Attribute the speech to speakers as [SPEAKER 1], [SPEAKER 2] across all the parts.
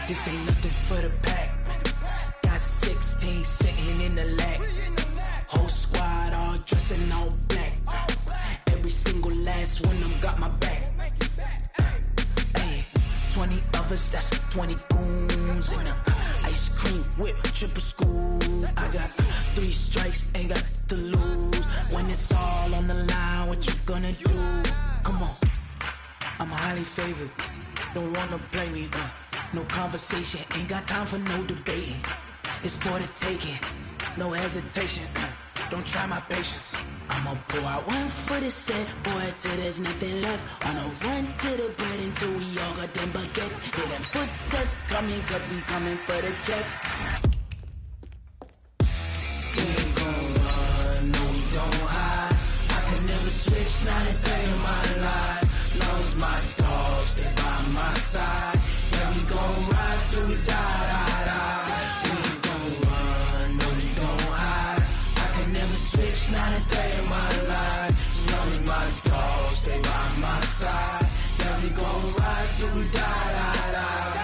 [SPEAKER 1] This ain't nothing for the pack. Got 16 sitting in the lag. Whole squad all dressing all black. Every single last one of them got my back. Hey, 20 of us, that's 20 goons in the ice cream whip, triple scoop. I got 3 strikes, ain't got to lose. When it's all on the line, what you gonna do? Come on, I'm highly favored. Don't wanna blame me, no conversation, ain't got time for no debating. It's for the taking, no hesitation, don't try my patience. I'ma pour out one for the set, boy, till there's nothing left. On a run to the bread until we all got them baguettes. Hear them footsteps coming, cause we coming for the check. We ain't gon' run, no we don't hide. I can never switch, not a day in my life. Lost my dogs, they by my side. Yeah, we gon' ride till we die, die, die. We ain't gon' run, no we don't hide. I can never switch, not a day in my life. As long as my dogs stay by my side. Yeah, we gon' ride till we die, die, die.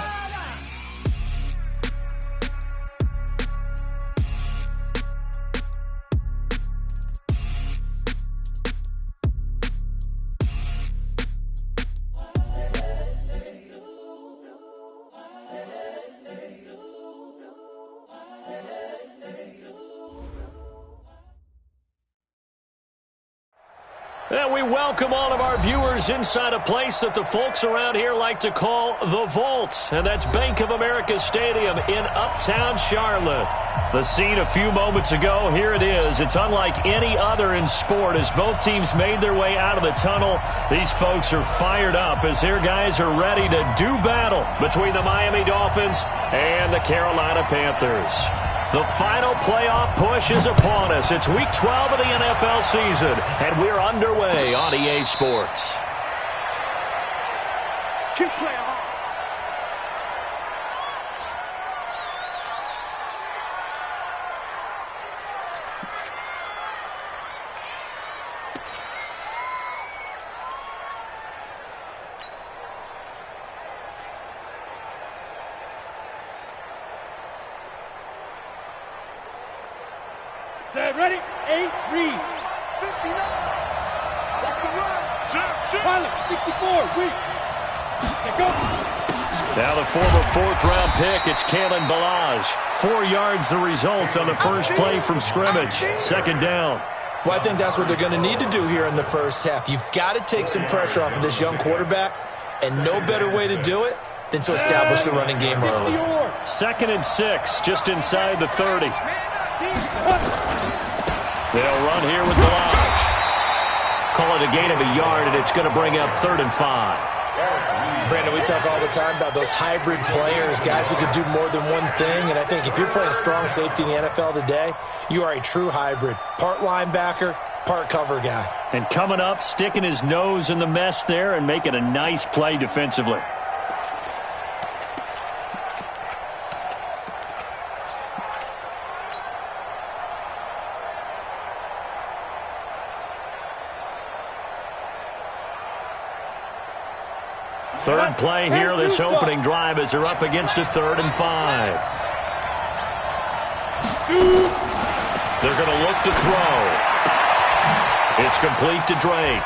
[SPEAKER 2] And we welcome all of our viewers inside a place that the folks around here like to call the Vault. And that's Bank of America Stadium in Uptown Charlotte. The scene a few moments ago, here it is. It's unlike any other in sport as both teams made their way out of the tunnel. These folks are fired up as their guys are ready to do battle between the Miami Dolphins and the Carolina Panthers. The final playoff push is upon us. It's Week 12 of the NFL season, and we're underway on EA Sports.
[SPEAKER 3] Keep playing hard.
[SPEAKER 4] Set, ready, 8, read.
[SPEAKER 3] 59. That's the run.
[SPEAKER 4] Pilot, 64, read. Okay, go.
[SPEAKER 2] Now the former 4th-round pick, it's Kalen Ballage. 4 yards the result on the first play from scrimmage. Second down.
[SPEAKER 5] Well, I think that's what they're going to need to do here in the first half. You've got to take some pressure off of this young quarterback, and no better way to do it than to establish the running game early.
[SPEAKER 2] 2nd and 6, just inside the 30. They'll run here with Ballage. Call it a gain of a yard, and it's going to bring up 3rd and 5.
[SPEAKER 5] Brandon, we talk all the time about those hybrid players, guys who can do more than one thing, and I think if you're playing strong safety in the NFL today, you are a true hybrid. Part linebacker, part cover guy.
[SPEAKER 2] And coming up, sticking his nose in the mess there and making a nice play defensively. Third play here, this opening drive as they're up against a 3rd and 5. They're going to look to throw. It's complete to Drake.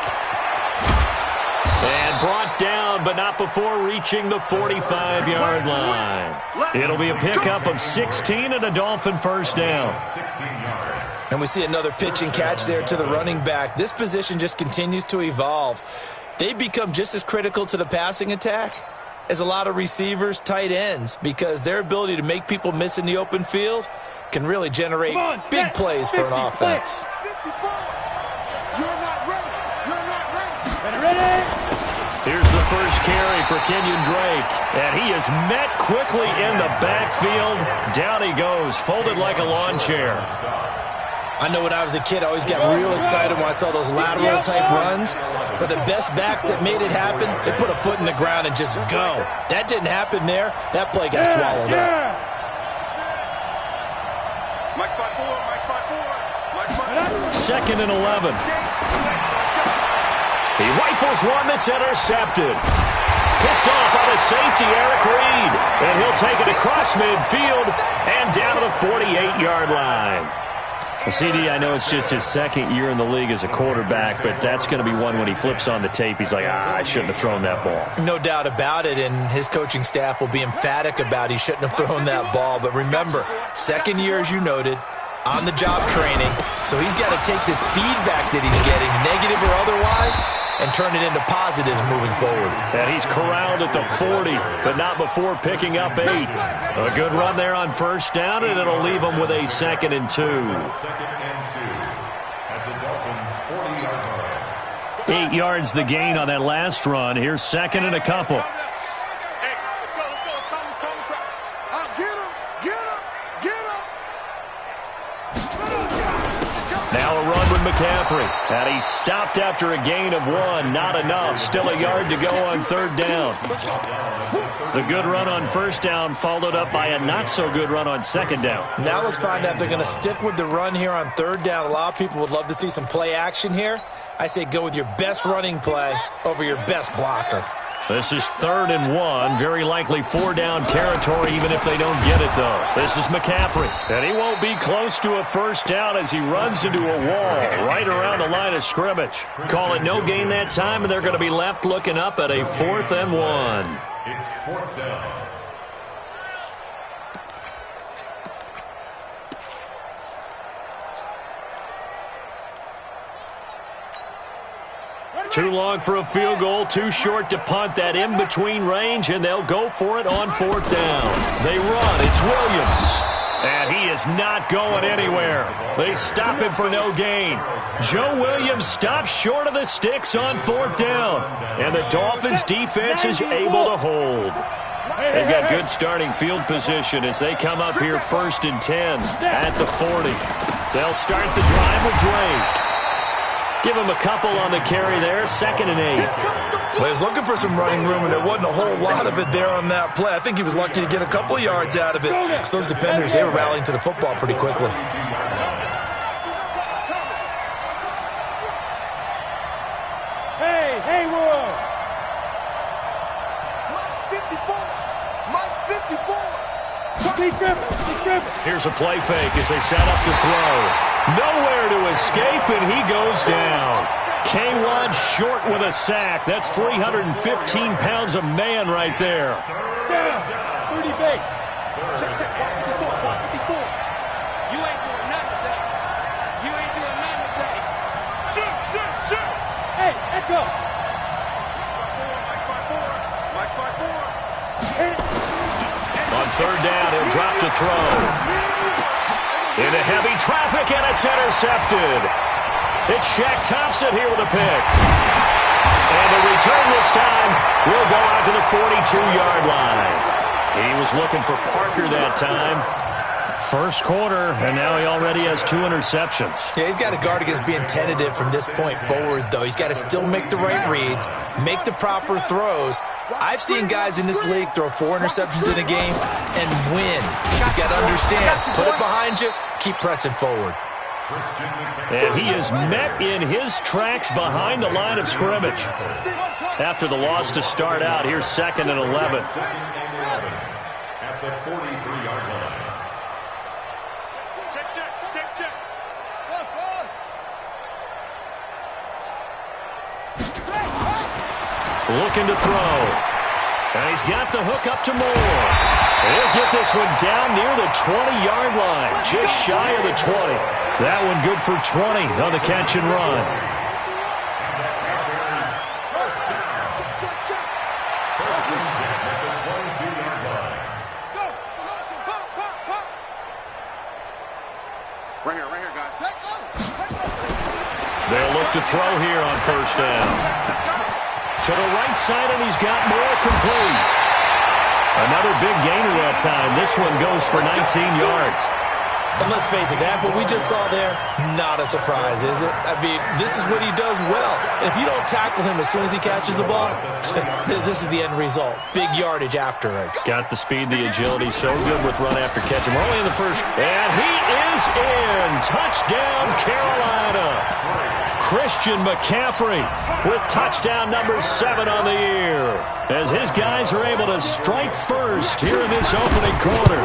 [SPEAKER 2] And brought down, but not before reaching the 45-yard line. It'll be a pickup of 16 and a Dolphin first down.
[SPEAKER 5] And we see another pitch and catch there to the running back. This position just continues to evolve. They become just as critical to the passing attack as a lot of receivers, tight ends, because their ability to make people miss in the open field can really generate big plays for an offense.
[SPEAKER 3] 54. You're not ready. You're not ready.
[SPEAKER 4] Ready?
[SPEAKER 2] Here's the first carry for Kenyon Drake, and he is met quickly in the backfield. Down he goes, folded like a lawn chair.
[SPEAKER 5] I know when I was a kid, I always got real excited when I saw those lateral-type runs. But the best backs that made it happen, they put a foot in the ground and just go. That didn't happen there. That play got swallowed up.
[SPEAKER 3] Mike 5-4, Mike 5-4, Mike 5-4.
[SPEAKER 2] 2nd and 11. He rifles one that's intercepted. Picked off by the safety, Eric Reed. And he'll take it across midfield and down to the 48-yard line. CD, I know it's just his second year in the league as a quarterback, but that's going to be one when he flips on the tape. He's like, I shouldn't have thrown that ball.
[SPEAKER 5] No doubt about it, and his coaching staff will be emphatic about he shouldn't have thrown that ball. But remember, second year, as you noted, on-the-job training, so he's got to take this feedback that he's getting, negative or otherwise, and turn it into positives moving forward.
[SPEAKER 2] And he's corralled at the 40, but not before picking up 8. A good run there on first down, and it'll leave him with a 2nd and 2. 8 yards the gain on that last run. Here's 2nd and a couple. Now a run with McCaffrey. And he stopped after a gain of 1. Not enough. Still a yard to go on 3rd down. The good run on 1st down followed up by a not-so-good run on 2nd down.
[SPEAKER 5] Now let's find out if they're going to stick with the run here on 3rd down. A lot of people would love to see some play action here. I say go with your best running play over your best blocker.
[SPEAKER 2] This is 3rd and 1. Very likely 4-down territory, even if they don't get it, though. This is McCaffrey. And he won't be close to a 1st down as he runs into a wall right around the line of scrimmage. Call it no gain that time, and they're going to be left looking up at a 4th and 1.
[SPEAKER 6] It's 4th down.
[SPEAKER 2] Too long for a field goal, too short to punt. That in-between range, and they'll go for it on 4th down. They run. It's Williams. And he is not going anywhere. They stop him for no gain. Joe Williams stops short of the sticks on 4th down. And the Dolphins' defense is able to hold. They've got good starting field position as they come up here 1st and 10 at the 40. They'll start the drive with Drake. Give him a couple on the carry there, 2nd and 8.
[SPEAKER 5] Well, he was looking for some running room, and there wasn't a whole lot of it there on that play. I think he was lucky to get a couple of yards out of it. Because those defenders, they were rallying to the football pretty quickly.
[SPEAKER 4] Hey, Hayward!
[SPEAKER 3] Mike 54!
[SPEAKER 4] Keep dribbling.
[SPEAKER 2] Here's a play fake as they set up to throw. Nowhere to escape, and he goes down. K1 short with a sack. That's 315 pounds of man right there.
[SPEAKER 4] Down. 30 base.
[SPEAKER 3] Check. 54. You ain't doing nothing today. You ain't doing nothing today. Shoot.
[SPEAKER 4] Hey, echo.
[SPEAKER 3] Mike 54.
[SPEAKER 2] On 3rd down, he'll drop to throw. Into heavy traffic, and it's intercepted. It's Shaq Thompson here with a pick. And the return this time will go out to the 42-yard line. He was looking for Parker that time. 1st quarter, and now he already has 2 interceptions.
[SPEAKER 5] Yeah, he's got to guard against being tentative from this point forward, though. He's got to still make the right reads, make the proper throws. I've seen guys in this league throw 4 interceptions in a game and win. He's got to understand, put it behind you, keep pressing forward.
[SPEAKER 2] And he is met in his tracks behind the line of scrimmage. After the loss to start out, here's 2nd and 11.
[SPEAKER 6] At the 43-yard line.
[SPEAKER 3] Check.
[SPEAKER 2] Looking to throw. And he's got the hook up to Moore. He'll get this one down near the 20-yard line, just shy of the 20. That one good for 20 on the catch and run.
[SPEAKER 3] Right here, guys.
[SPEAKER 2] They'll look to throw here on 1st down. To the right side, and he's got Moore complete. Another big gainer that time. This one goes for 19 yards.
[SPEAKER 5] And let's face it, that what we just saw there, not a surprise, is it? I mean, this is what he does well. And if you don't tackle him as soon as he catches the ball, this is the end result. Big yardage afterwards.
[SPEAKER 2] Got the speed, the agility, so good with run after catch. And we're only in the first. And he is in. Touchdown, Carolina. Christian McCaffrey with touchdown number 7 on the year, as his guys are able to strike first here in this opening quarter.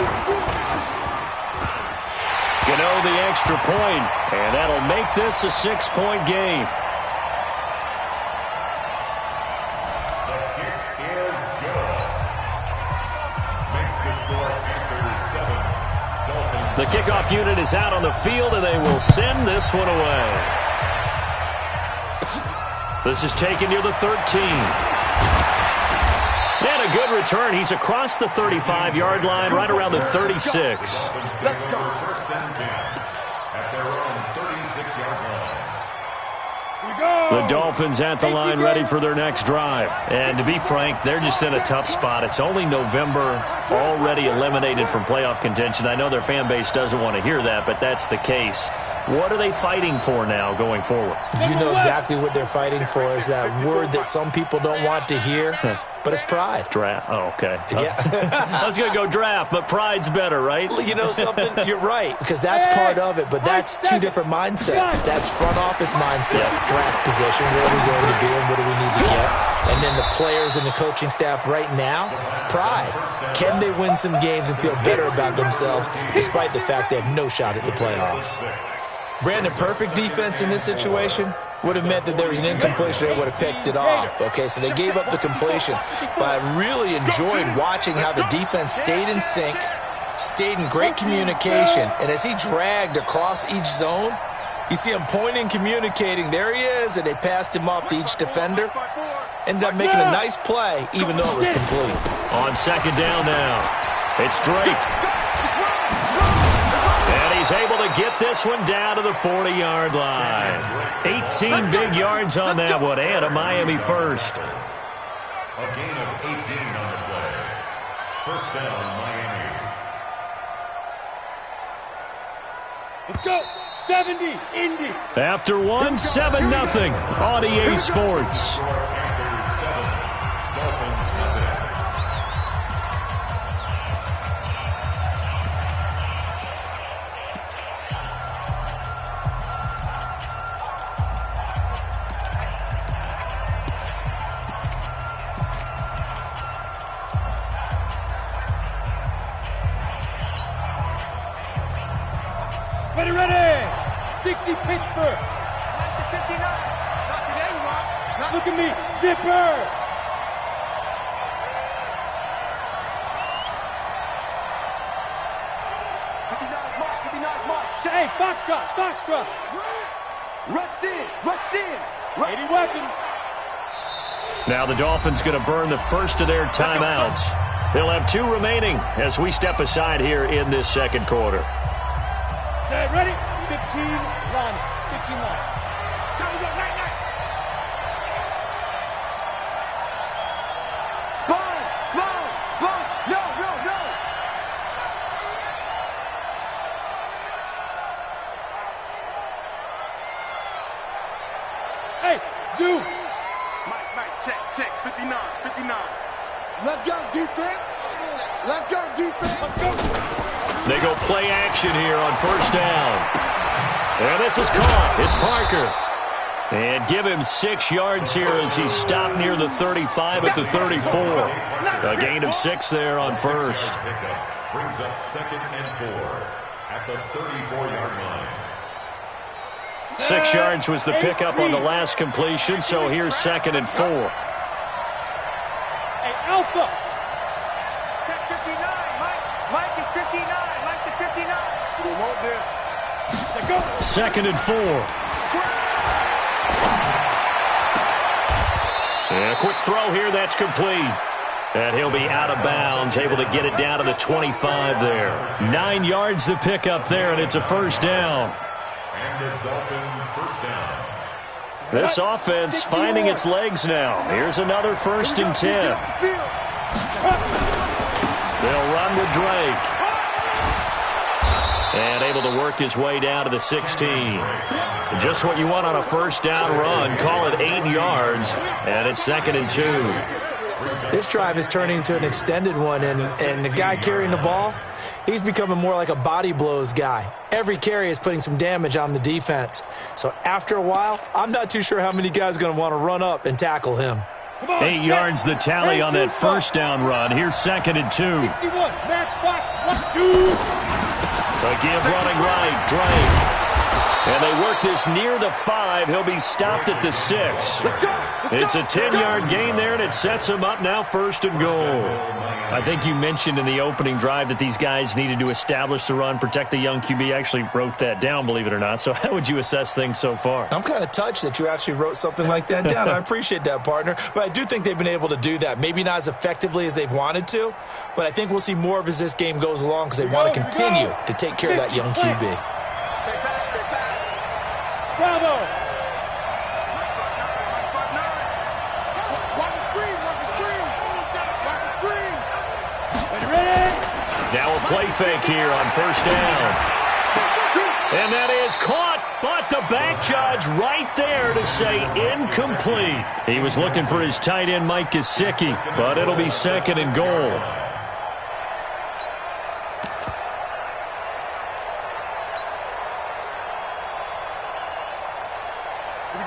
[SPEAKER 2] Gano the extra point, and that'll make this a 6-point game.
[SPEAKER 6] The kick is good. Makes the score after 7. Dolphins.
[SPEAKER 2] The kickoff unit is out on the field, and they will send this one away. This is taken near the 13. And a good return. He's across the 35-yard line, right around the 36.
[SPEAKER 6] Let's go. First and 10 at their own 36-yard line.
[SPEAKER 2] The Dolphins at the line, ready for their next drive. And to be frank, they're just in a tough spot. It's only November, already eliminated from playoff contention. I know their fan base doesn't want to hear that, but that's the case. What are they fighting for now going forward?
[SPEAKER 5] You know exactly what they're fighting for, is that word that some people don't want to hear, but it's pride.
[SPEAKER 2] Draft. Oh, okay.
[SPEAKER 5] Yeah.
[SPEAKER 2] I was going to go draft, but pride's better, right?
[SPEAKER 5] You know something? You're right, because that's part of it, but that's two different mindsets. That's front office mindset, draft position, where are we going to be and what do we need to get? And then the players and the coaching staff right now, pride. Can they win some games and feel better about themselves despite the fact they have no shot at the playoffs? Brandon, perfect defense in this situation would have meant that there was an incompletion. They would have picked it off. Okay, so they gave up the completion. But I really enjoyed watching how the defense stayed in sync, stayed in great communication. And as he dragged across each zone, you see him pointing, communicating. There he is, and they passed him off to each defender. Ended up making a nice play, even though it was complete.
[SPEAKER 2] On second down now, it's Drake. And he's able to get this one down to the 40-yard line. 18 big yards on that one, and a Miami first.
[SPEAKER 6] A gain of 18 on the play. First down, Miami.
[SPEAKER 4] Let's go. 70, Indy.
[SPEAKER 2] After one, 7-0 on EA Sports.
[SPEAKER 6] After 7, Dolphins have it.
[SPEAKER 4] Ready. 60 Pittsburgh.
[SPEAKER 3] 59. Not today, Rob.
[SPEAKER 4] Look at me. Zipper. Hey, Foxtrot. Rush in. 80 weapon.
[SPEAKER 2] Now the Dolphins going to burn the first of their timeouts. They'll have 2 remaining as we step aside here in this second quarter.
[SPEAKER 4] Set, ready? 15 line. 15 line.
[SPEAKER 3] Time to go. Night. Sponge. No.
[SPEAKER 4] Hey, Zoo.
[SPEAKER 3] Mike, check. 59. Let's go, defense. Let's go.
[SPEAKER 2] They go play action here on first down. And this is caught. It's Parker. And give him 6 yards here as he's stopped near the 35 at the 34. A gain of 6 there on first.
[SPEAKER 6] Pickup brings up 2nd and 4 at the 34-yard line.
[SPEAKER 2] 6 yards was the pickup on the last completion, so here's 2nd and 4.
[SPEAKER 4] Hey, Alpha.
[SPEAKER 3] Check 59. Mike is 59. Mike to 59. We want this.
[SPEAKER 4] Let's go.
[SPEAKER 2] 2nd and 4. And a quick throw here, that's complete. And he'll be out of bounds, able to get it down to the 25 there. 9 yards to pick up there, and it's a first down.
[SPEAKER 6] And the Dolphin first down.
[SPEAKER 2] This offense finding its legs now. Here's another 1st and 10. They'll run with Drake. And able to work his way down to the 16. Just what you want on a first down run. Call it 8 yards, and it's 2nd and 2.
[SPEAKER 5] This drive is turning into an extended one, and the guy carrying the ball, he's becoming more like a body blows guy. Every carry is putting some damage on the defense. So after a while, I'm not too sure how many guys are going to want to run up and tackle him.
[SPEAKER 2] 8 yards the tally on that first down run. Here's 2nd and 2.
[SPEAKER 4] 61, match box, 1-2.
[SPEAKER 2] So give running right, Drake. And they work this near the 5. He'll be stopped at the 6. It's a 10-yard gain there, and it sets him up now 1st and goal. I think you mentioned in the opening drive that these guys needed to establish the run, protect the young QB. I actually wrote that down, believe it or not. So how would you assess things so far?
[SPEAKER 5] I'm kind of touched that you actually wrote something like that down. I appreciate that, partner. But I do think they've been able to do that. Maybe not as effectively as they've wanted to, but I think we'll see more of as this game goes along because they want to continue to take care of that young QB.
[SPEAKER 4] Bravo!
[SPEAKER 2] Now a play fake here on first down. And that is caught, but the back judge right there to say incomplete. He was looking for his tight end, Mike Gesicki, but it'll be 2nd and goal.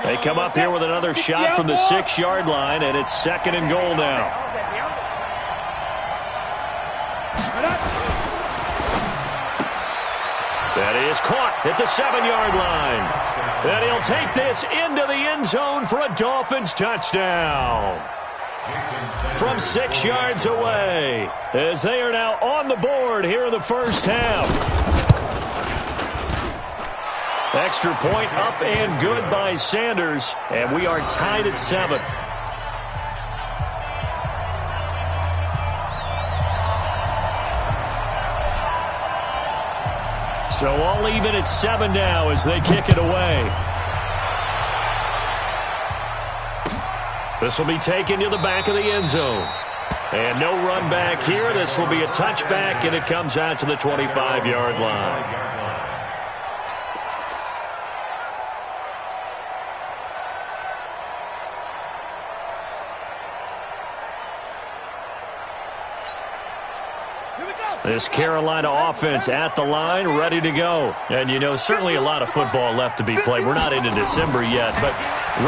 [SPEAKER 2] They come up here with another shot from the 6-yard line, and it's 2nd and goal now. That is caught at the 7-yard line. And he'll take this into the end zone for a Dolphins touchdown. From 6 yards away, as they are now on the board here in the first half. Extra point up and good by Sanders, and we are tied at 7. So all even at 7 now as they kick it away. This will be taken to the back of the end zone. And no run back here. This will be a touchback, and it comes out to the 25-yard line. This Carolina offense at the line, ready to go. And, you know, certainly a lot of football left to be played. We're not into December yet, but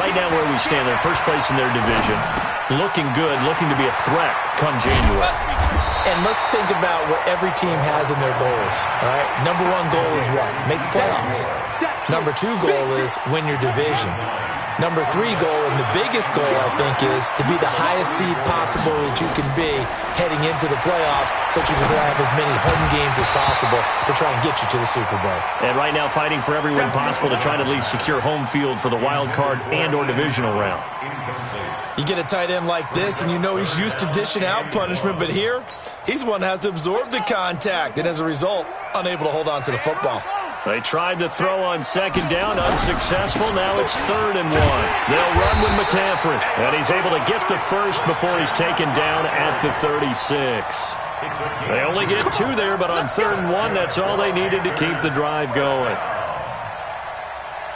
[SPEAKER 2] right now where we stand, they're first place in their division. Looking good, looking to be a threat come January.
[SPEAKER 5] And let's think about what every team has in their goals. All right? Number 1 goal is what? Make the playoffs. Number 2 goal is win your division. Number 3 goal, and the biggest goal, I think, is to be the highest seed possible that you can be heading into the playoffs so that you can have as many home games as possible to try and get you to the Super Bowl.
[SPEAKER 2] And right now fighting for every win possible to try to at least secure home field for the wild card and or divisional round.
[SPEAKER 5] You get a tight end like this, and you know he's used to dishing out punishment, but here, he's one that has to absorb the contact, and as a result, unable to hold on to the football.
[SPEAKER 2] They tried to throw on 2nd down, unsuccessful. Now it's 3rd and 1. They'll run with McCaffrey, and he's able to get the first before he's taken down at the 36. They only get 2 there, but on 3rd and 1, that's all they needed to keep the drive going.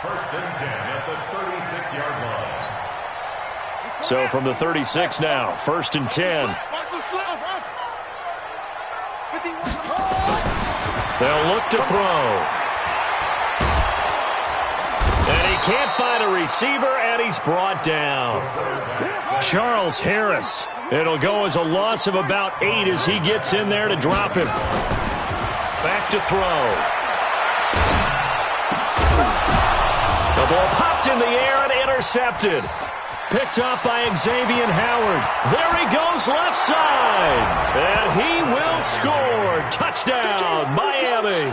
[SPEAKER 6] 1st and 10 at the 36-yard line.
[SPEAKER 2] So from the 36 now, 1st and 10. They'll look to throw. And he can't find a receiver, and he's brought down. Charles Harris. It'll go as a loss of about 8 as he gets in there to drop him. Back to throw. The ball popped in the air and intercepted. Picked up by Xavier Howard. There he goes left side. And he will score. Touchdown, Miami.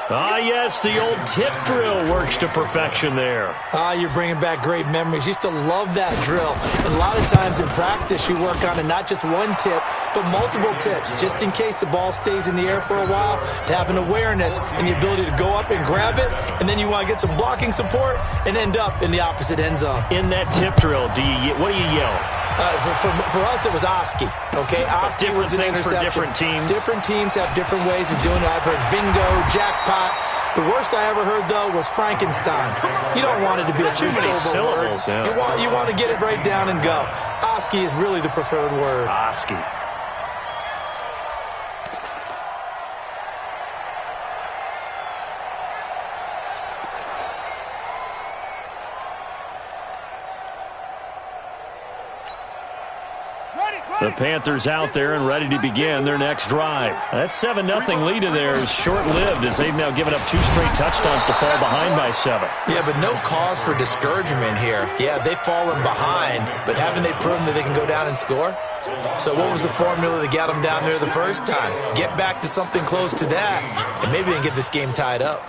[SPEAKER 2] Ah, yes, the old tip drill works to perfection there.
[SPEAKER 5] Ah, you're bringing back great memories. Used to love that drill. And a lot of times in practice, you work on it, not just one tip, but multiple tips, just in case the ball stays in the air for a while, to have an awareness and the ability to go up and grab it, and then you want to get some blocking support and end up in the opposite end zone.
[SPEAKER 2] In that tip drill, what do you yell?
[SPEAKER 5] For us, it was Oski. Okay, Oski was an interception.
[SPEAKER 2] For different teams.
[SPEAKER 5] Different teams have different ways of doing it. I've heard bingo, jackpot. The worst I ever heard, though, was Frankenstein. You don't want it to be a three-syllable word.
[SPEAKER 2] Yeah.
[SPEAKER 5] You want to get it right down and go. Oski is really the preferred word.
[SPEAKER 2] Oski. The Panthers out there and ready to begin their next drive. That 7-0 lead of theirs short-lived as they've now given up 2 straight touchdowns to fall behind by 7.
[SPEAKER 5] Yeah, but no cause for discouragement here. Yeah, they've fallen behind, but haven't they proven that they can go down and score? So what was the formula that got them down there the first time? Get back to something close to that, and maybe they can get this game tied up.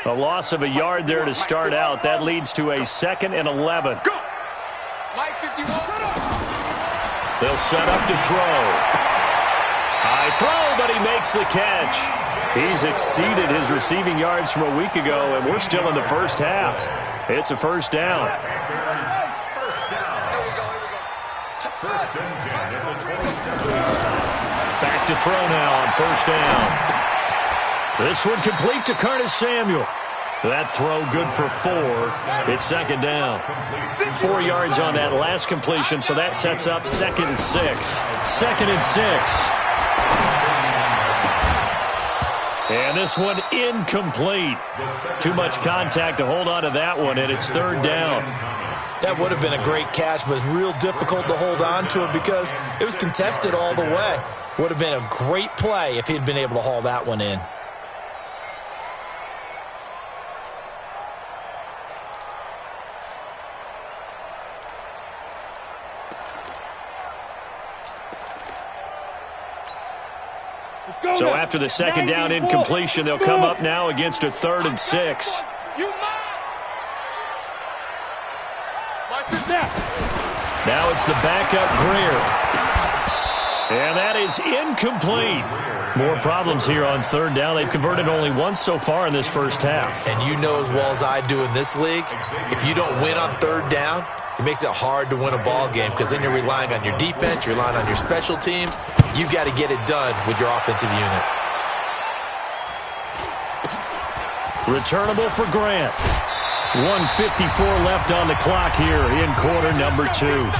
[SPEAKER 2] A loss of a yard there to start out. That leads to a 2nd and 11. They'll set up to throw. High throw, but he makes the catch. He's exceeded his receiving yards from a week ago, and we're still in the first half. It's a first down.
[SPEAKER 6] First and 10 at the 27.
[SPEAKER 2] Back to throw now on first down. This one complete to Curtis Samuel. That throw good for 4. It's 2nd down. 4 yards on that last completion, so that sets up 2nd and 6. 2nd and 6. And this one incomplete. Too much contact to hold on to that one, and it's 3rd down.
[SPEAKER 5] That would have been a great catch, but it's real difficult to hold on to it because it was contested all the way. Would have been a great play if he'd been able to haul that one in.
[SPEAKER 2] So after the 2nd down incompletion, they'll come up now against a 3rd and 6. Now it's the backup Greer. And that is incomplete. More problems here on 3rd down. They've converted only once so far in this first half.
[SPEAKER 5] And you know as well as I do in this league, if you don't win on 3rd down, it makes it hard to win a ball game because then you're relying on your defense, you're relying on your special teams. You've got to get it done with your offensive unit.
[SPEAKER 2] Returnable for Grant. 1:54 left on the clock here in quarter number 2.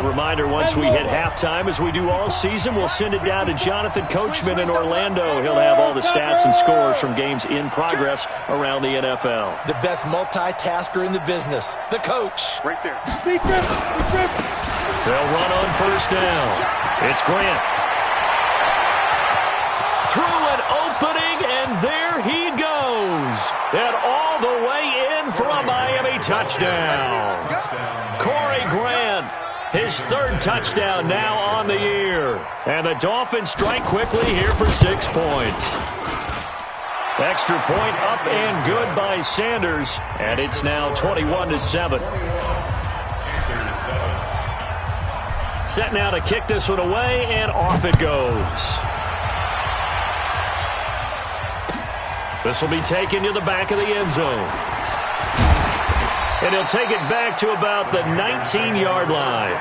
[SPEAKER 2] Reminder, once we hit halftime, as we do all season, we'll send it down to Jonathan Coachman in Orlando. He'll have all the stats and scores from games in progress around the NFL.
[SPEAKER 5] The best multitasker in the business, the coach.
[SPEAKER 3] Right there.
[SPEAKER 2] They'll run on first down. It's Grant. Through an opening, and there he goes. And all the way in for a Miami touchdown. Corey Grant. His 3rd touchdown now on the year. And the Dolphins strike quickly here for 6 points. Extra point up and good by Sanders. And it's now 21-7. Set now to kick this one away, and off it goes. This will be taken to the back of the end zone. And he'll take it back to about the 19-yard line.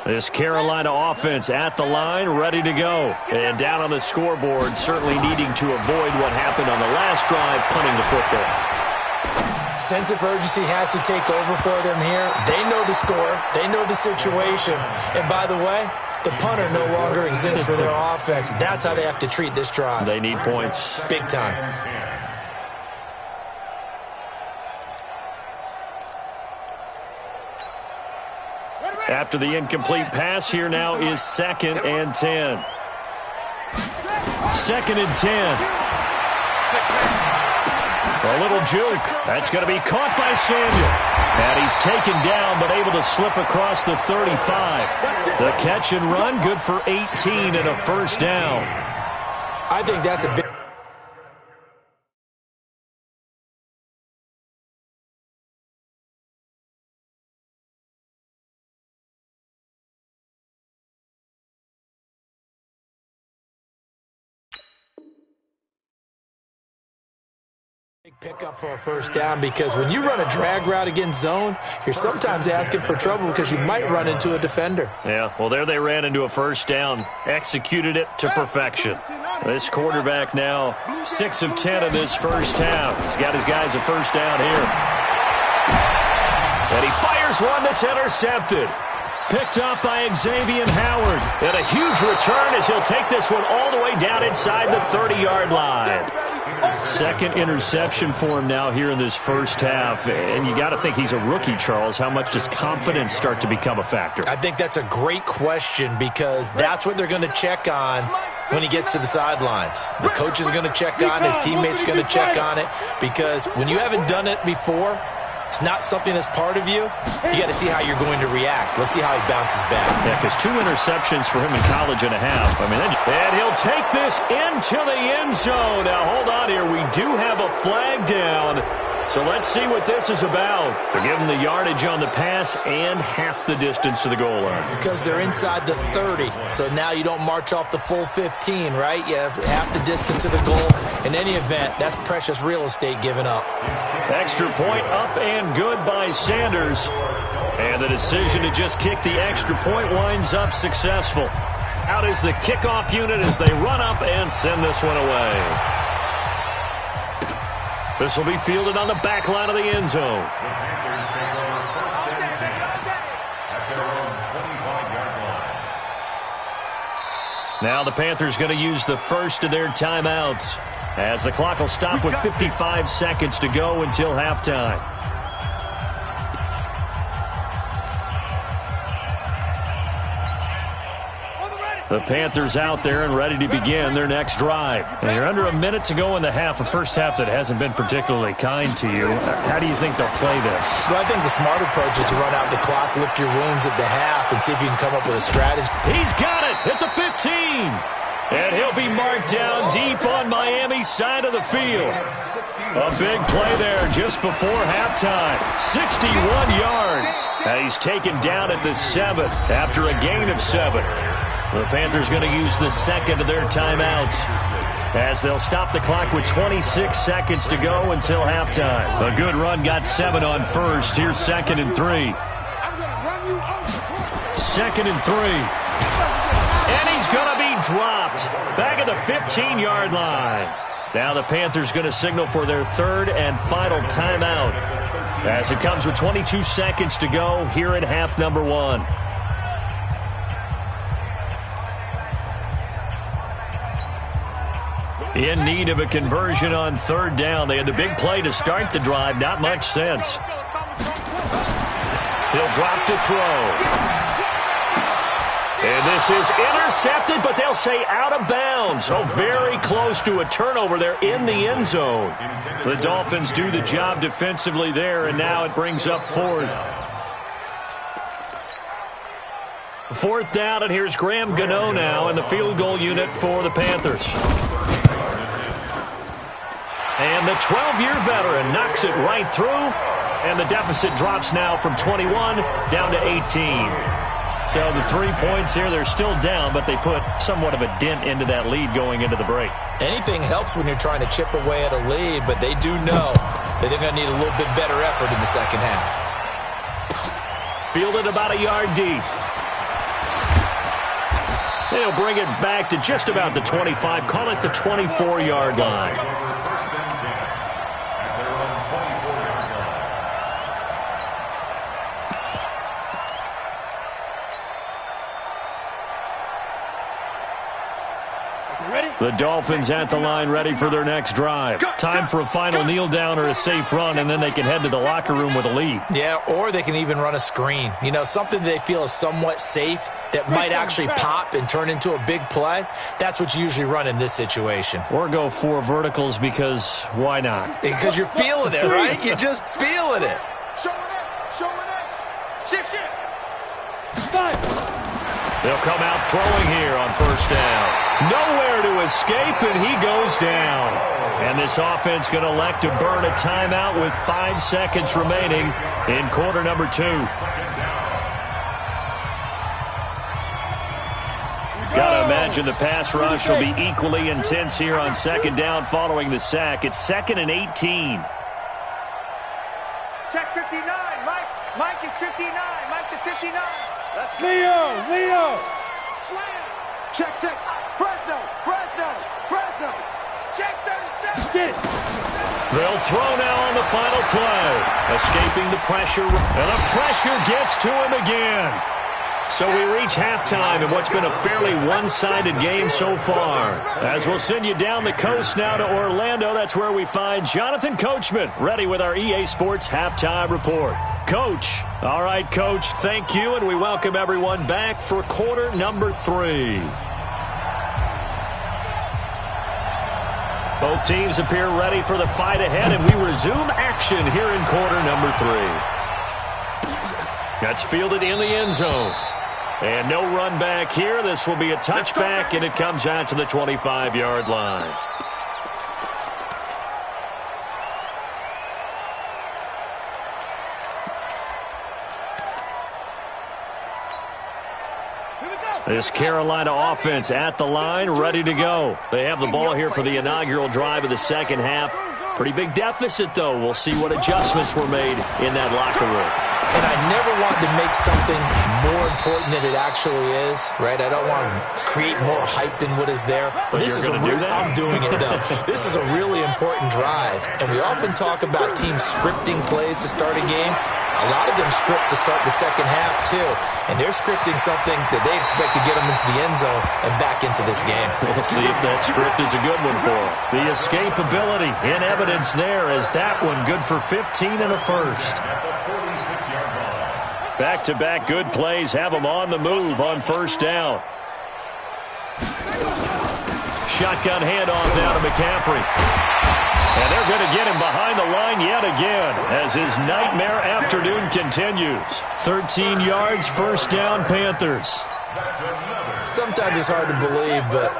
[SPEAKER 2] This Carolina offense at the line, ready to go. And down on the scoreboard, certainly needing to avoid what happened on the last drive, punting the football.
[SPEAKER 5] Sense of urgency has to take over for them here. They know the score. They know the situation. And by the way, The punter no longer exists for their offense. That's how they have to treat this drive.
[SPEAKER 2] They need points.
[SPEAKER 5] Big time.
[SPEAKER 2] After the incomplete pass, here now is 2nd and 10. 2nd and 10. A little juke. That's going to be caught by Samuel. And he's taken down, but able to slip across the 35. The catch and run, good for 18 and a first down.
[SPEAKER 5] I think that's a big... pickup for a first down, because when you run a drag route against zone, you're sometimes asking for trouble because you might run into a defender.
[SPEAKER 2] Yeah, well, there they ran into a first down, executed it to perfection. This quarterback now 6 of 10 in this first half. He's got his guys a first down here. And he fires one that's intercepted. Picked up by Xavier Howard. And a huge return as he'll take this one all the way down inside the 30-yard line. Second interception for him now here in this first half. And you got to think he's a rookie, Charles. How much does confidence start to become a factor?
[SPEAKER 5] I think that's a great question, because that's what they're going to check on when he gets to the sidelines. The coach is going to check on, his teammates going to check on it, because when you haven't done it before, it's not something that's part of you. You got to see how you're going to react. Let's see how he bounces back.
[SPEAKER 2] Yeah, because 2 interceptions for him in college and a half. I mean, and he'll take this into the end zone. Now, hold on here. We do have a flag down. So let's see what this is about. To give him the yardage on the pass and half the distance to the goal line.
[SPEAKER 5] Because they're inside the 30, so now you don't march off the full 15, right? You have half the distance to the goal. In any event, that's precious real estate given up.
[SPEAKER 2] Extra point up and good by Sanders. And the decision to just kick the extra point winds up successful. Out is the kickoff unit as they run up and send this one away. This will be fielded on the back line of the end zone. Now the Panthers going to use the first of their timeouts, as the clock will stop with 55 seconds to go until halftime. The Panthers out there and ready to begin their next drive. And you're under a minute to go in the half, a first half that hasn't been particularly kind to you. How do you think they'll play this?
[SPEAKER 5] Well, I think the smart approach is to run out the clock, lick your wounds at the half, and see if you can come up with a strategy.
[SPEAKER 2] He's got it at the 15. And he'll be marked down deep on Miami's side of the field. A big play there just before halftime. 61 yards. And he's taken down at the 7 after a gain of 7. The Panthers going to use the second of their timeouts, as they'll stop the clock with 26 seconds to go until halftime. A good run got 7 on first. Here's 2nd and 3. 2nd and 3. And he's going to be dropped back at the 15-yard line. Now the Panthers going to signal for their third and final timeout, as it comes with 22 seconds to go here in half number 1. In need of a conversion on third down. They had the big play to start the drive. Not much sense. He'll drop to throw. And this is intercepted, but they'll say out of bounds. So very close to a turnover there in the end zone. The Dolphins do the job defensively there, and now it brings up 4th. 4th down, and here's Graham Gano now in the field goal unit for the Panthers. And the 12-year veteran knocks it right through, and the deficit drops now from 21 down to 18. So the 3 points here, they're still down, but they put somewhat of a dent into that lead going into the break.
[SPEAKER 5] Anything helps when you're trying to chip away at a lead, but they do know that they're going to need a little bit better effort in the second half.
[SPEAKER 2] Fielded about a yard deep. They'll bring it back to just about the 25, call it the 24-yard line. The Dolphins at the line ready for their next drive. Time for a final kneel down or a safe run, and then they can head to the locker room with a lead.
[SPEAKER 5] Yeah, or they can even run a screen. You know, something they feel is somewhat safe that might actually pop and turn into a big play. That's what you usually run in this situation.
[SPEAKER 2] Or go 4 verticals because why not?
[SPEAKER 5] Because you're feeling it, right? You're just feeling it.
[SPEAKER 3] Show it. Shift.
[SPEAKER 2] They'll come out throwing here on first down. Nowhere to escape, and he goes down. And this offense going to elect to burn a timeout with 5 seconds remaining in quarter number 2. Got to imagine the pass rush will be equally intense here on second down following the sack. It's 2nd and 18.
[SPEAKER 3] Check 59. Mike is 59. Mike to 59. Let's go.
[SPEAKER 4] Leo.
[SPEAKER 3] Slam. Check. Fresno. Check 37.
[SPEAKER 4] Get.
[SPEAKER 2] They'll throw now on the final play. Escaping the pressure, and the pressure gets to him again. So we reach halftime in what's been a fairly one-sided game so far. As we'll send you down the coast now to Orlando, that's where we find Jonathan Coachman, ready with our EA Sports Halftime Report. Coach. All right, Coach, thank you, and we welcome everyone back for quarter number 3. Both teams appear ready for the fight ahead, and we resume action here in quarter number 3. That's fielded in the end zone. And no run back here. This will be a touchback, and it comes out to the 25-yard line. This Carolina offense at the line, ready to go. They have the ball here for the inaugural drive of the second half. Pretty big deficit, though. We'll see what adjustments were made in that locker room.
[SPEAKER 5] And I never want to make something more important than it actually is, right? I don't want to create more hype than what is there. But this is I'm doing it, though. This is a really important drive. And we often talk about teams scripting plays to start a game. A lot of them script to start the second half, too. And they're scripting something that they expect to get them into the end zone and back into this game.
[SPEAKER 2] We'll see if that script is a good one for them. The escapability in evidence there is that one good for 15 and a first. Back-to-back good plays have them on the move on first down. Shotgun handoff now to McCaffrey. And they're going to get him behind the line yet again as his nightmare afternoon continues. 13 yards, first down, Panthers.
[SPEAKER 5] Sometimes it's hard to believe, but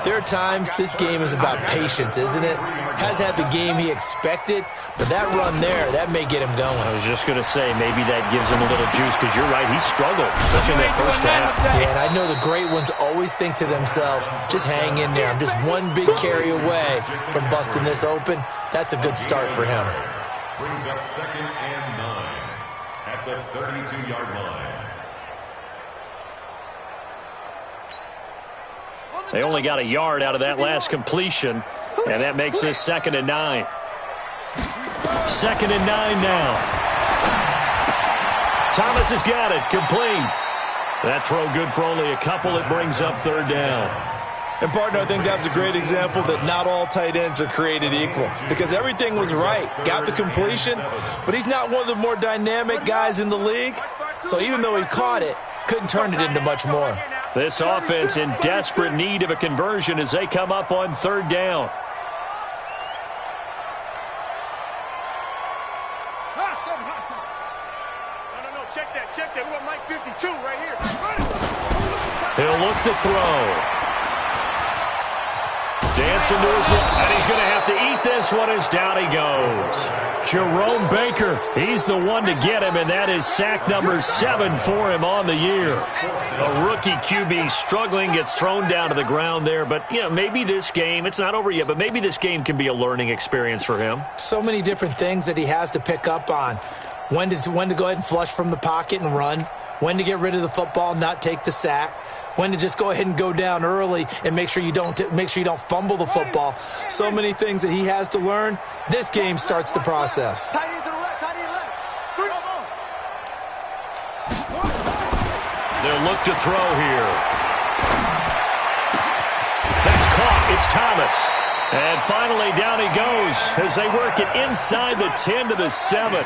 [SPEAKER 5] there are times this game is about patience, isn't it? Has had the game he expected, but that run there, that may get him going.
[SPEAKER 2] I was just going to say, maybe that gives him a little juice, because you're right, he struggled, especially in that first half.
[SPEAKER 5] Yeah, and I know the great ones always think to themselves, just hang in there. I'm just one big carry away from busting this open. That's a good start for him.
[SPEAKER 6] Brings up 2nd and 9 at the 32-yard line.
[SPEAKER 2] They only got a yard out of that last completion, and that makes this 2nd and 9. 2nd and 9 now. Thomas has got it, complete. That throw good for only a couple. It brings up 3rd down.
[SPEAKER 5] And, partner, I think that's a great example that not all tight ends are created equal, because everything was right. Got the completion, but he's not one of the more dynamic guys in the league. So even though he caught it, couldn't turn it into much more.
[SPEAKER 2] This offense in desperate need of a conversion as they come up on 3rd down.
[SPEAKER 3] No, check that. We want Mike 52 right here.
[SPEAKER 2] He'll look to throw. Dancing to his left, and he's going to have to eat this one as down he goes. Jerome Baker, he's the one to get him, and that is sack number 7 for him on the year. A rookie QB struggling, gets thrown down to the ground there, but you know, maybe this game, it's not over yet, but maybe this game can be a learning experience for him.
[SPEAKER 5] So many different things that he has to pick up on. When to go ahead and flush from the pocket and run, when to get rid of the football and not take the sack, when to just go ahead and go down early and make sure you don't fumble the football. So many things that he has to learn. This game starts the process.
[SPEAKER 3] Tight end to the left.
[SPEAKER 2] They'll look to throw here. That's caught. It's Thomas. And finally, down he goes as they work it inside the 10 to the 7.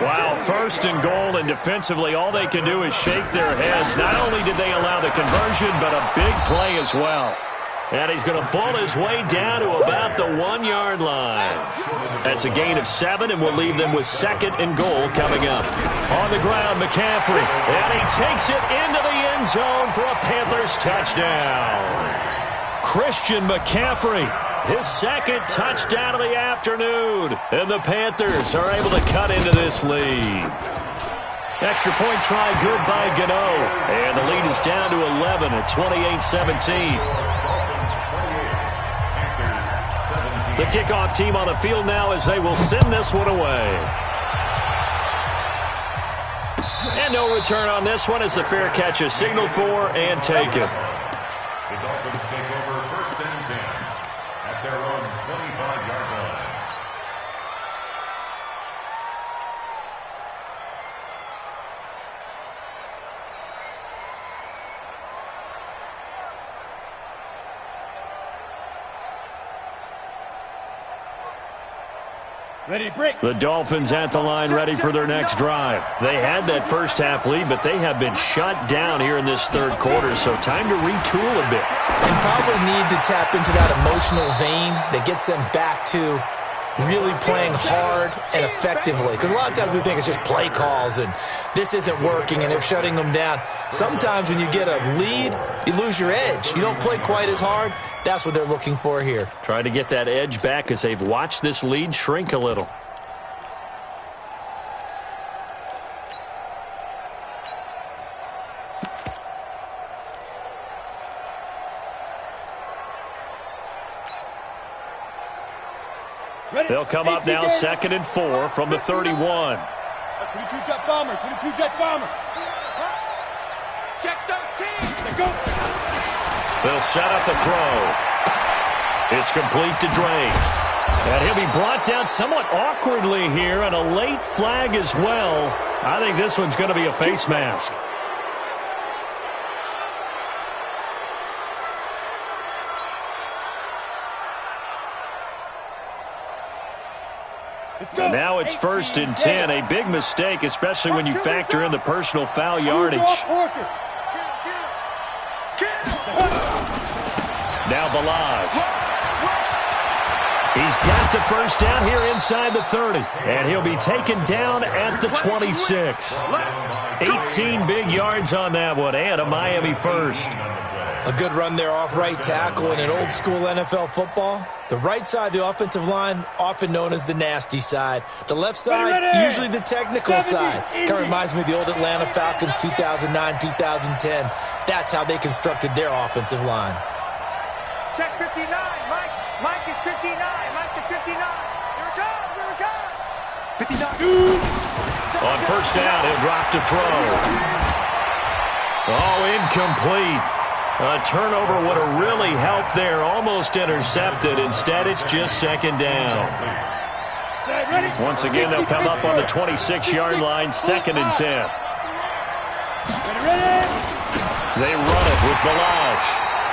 [SPEAKER 2] Wow, first and goal, and defensively, all they can do is shake their heads. Not only did they allow the conversion, but a big play as well. And he's going to pull his way down to about the 1-yard line. That's a gain of 7, and will leave them with second and goal coming up. On the ground, McCaffrey. And he takes it into the end zone for a Panthers touchdown. Christian McCaffrey, his second touchdown of the afternoon. And the Panthers are able to cut into this lead. Extra point try good by Gano. And the lead is down to 11 at 28-17. The kickoff team on the field now as they will send this one away. And no return on this one as the fair catch is signaled for and taken.
[SPEAKER 6] The Dolphins take over first and 10 at their own 25-yard line.
[SPEAKER 4] Ready to break.
[SPEAKER 2] The Dolphins at the line ready for their next drive. They had that first half lead, but they have been shut down here in this third quarter, so time to retool a bit.
[SPEAKER 5] And probably need to tap into that emotional vein that gets them back to really playing hard and effectively. Because a lot of times we think it's just play calls and this isn't working and they're shutting them down. Sometimes when you get a lead, you lose your edge. You don't play quite as hard. That's what they're looking for here.
[SPEAKER 2] Try to get that edge back as they've watched this lead shrink a little. They'll come up now second and 4 from the 31.
[SPEAKER 4] 22 jet bomber, 22 jet bomber.
[SPEAKER 3] Check 13.
[SPEAKER 4] Let's go.
[SPEAKER 2] They'll set up the throw. It's complete to Drake. And he'll be brought down somewhat awkwardly here, and a late flag as well. I think this one's going to be a face mask. And now it's first and 10. A big mistake, especially when you factor in the personal foul yardage. Now Balaj. He's got the first down here inside the 30. And he'll be taken down at the 26. 18 big yards on that one, and a Miami first.
[SPEAKER 5] A good run there off right tackle in an old school NFL football. The right side, the offensive line, often known as the nasty side. The left side, usually the technical side. Kind of reminds me of the old Atlanta Falcons 2009, 2010. That's how they constructed their offensive line.
[SPEAKER 3] Check 59. Mike is 59. Mike to 59. Here it comes. Here it comes. 59.
[SPEAKER 2] On first down, he'll drop to throw. Oh, incomplete. A turnover would have really helped there. Almost intercepted. Instead, it's just second down. Once again, they'll come up on the 26-yard line, second and 10. They run it with Balaj.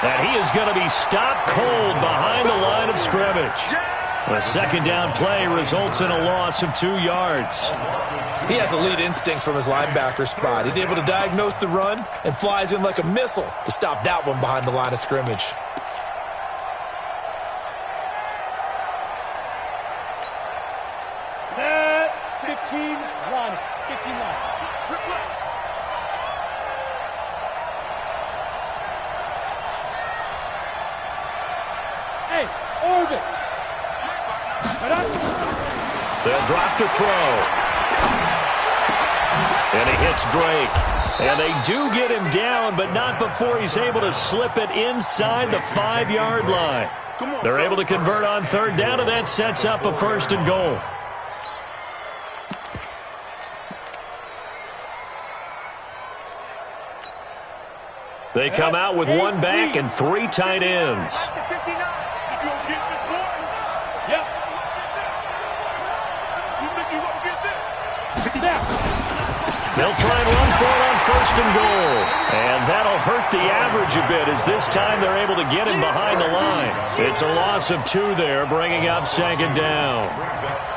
[SPEAKER 2] And he is going to be stopped cold behind the line of scrimmage. A second down play results in a loss of 2 yards.
[SPEAKER 5] He has elite instincts from his linebacker spot. He's able to diagnose the run and flies in like a missile to stop that one behind the line of scrimmage.
[SPEAKER 4] Set. 15 line. 15 line. Hey, orbit.
[SPEAKER 2] They'll drop to throw. And he hits Drake. And they do get him down, but not before he's able to slip it inside the 5-yard line. They're able to convert on third down, and that sets up a first and goal. They come out with one back and 3 tight ends. They'll try and run for it on first and goal. And that'll hurt the average a bit as this time they're able to get him behind the line. It's a loss of 2 there, bringing up second down.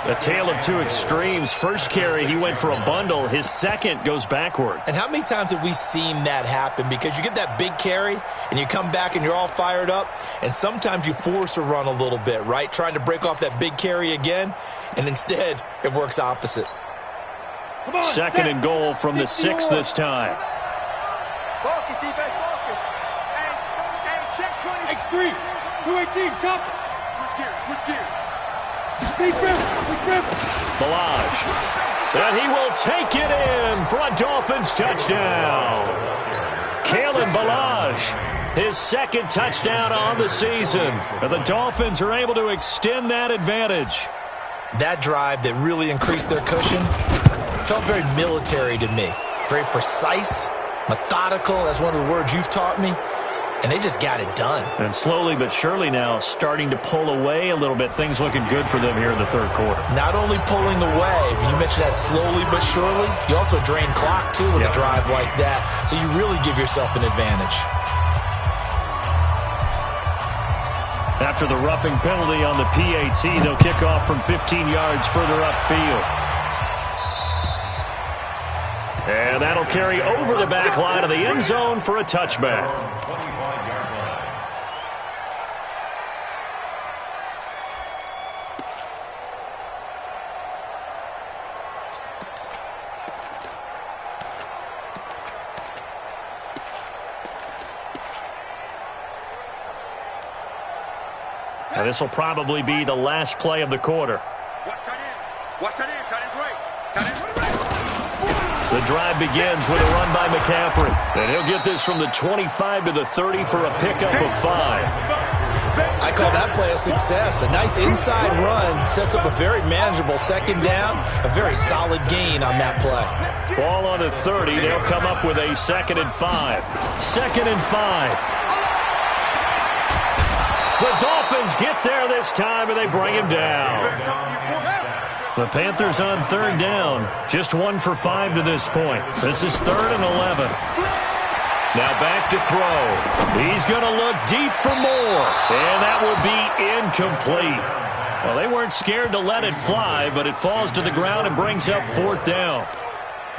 [SPEAKER 2] A tale of two extremes. First carry, he went for a bundle. His second goes backward.
[SPEAKER 5] And how many times have we seen that happen? Because you get that big carry, and you come back and you're all fired up, and sometimes you force a run a little bit, right? Trying to break off that big carry again, and instead it works opposite.
[SPEAKER 2] Second and goal from the 6 this time.
[SPEAKER 3] Focus, defense, focus. And check 20.
[SPEAKER 4] X3, 218, chop.
[SPEAKER 3] Switch gears.
[SPEAKER 4] Big rip.
[SPEAKER 2] Balaj. And he will take it in for a Dolphins touchdown. Kalen Balaj, his second touchdown on the season. And the Dolphins are able to extend that advantage.
[SPEAKER 5] That drive that really increased their cushion felt very military to me. Very precise, methodical, that's one of the words you've taught me. And they just got it done.
[SPEAKER 2] And slowly but surely now starting to pull away a little bit. Things looking good for them here in the third quarter.
[SPEAKER 5] Not only pulling away, you mentioned that slowly but surely, you also drain clock too with a drive like that. So you really give yourself an advantage.
[SPEAKER 2] After the roughing penalty on the PAT, they'll kick off from 15 yards further upfield. And that'll carry over the back line of the end zone for a touchback.
[SPEAKER 6] 25-yard line.
[SPEAKER 2] Now this will probably be the last play of the quarter.
[SPEAKER 3] Watch tight end. Watch tight end. Tight end's right. Tight end's right.
[SPEAKER 2] The drive begins with a run by McCaffrey. And he'll get this from the 25 to the 30 for a pickup of 5.
[SPEAKER 5] I call that play a success. A nice inside run sets up a very manageable second down. A very solid gain on that play.
[SPEAKER 2] Ball on the 30. They'll come up with a 2nd and 5. 2nd and 5. The Dolphins get there this time, and they bring him down. The Panthers on 3rd down. Just 1 for 5 to this point. This is 3rd and 11. Now back to throw. He's going to look deep for more. And that will be incomplete. Well, they weren't scared to let it fly, but it falls to the ground and brings up 4th down.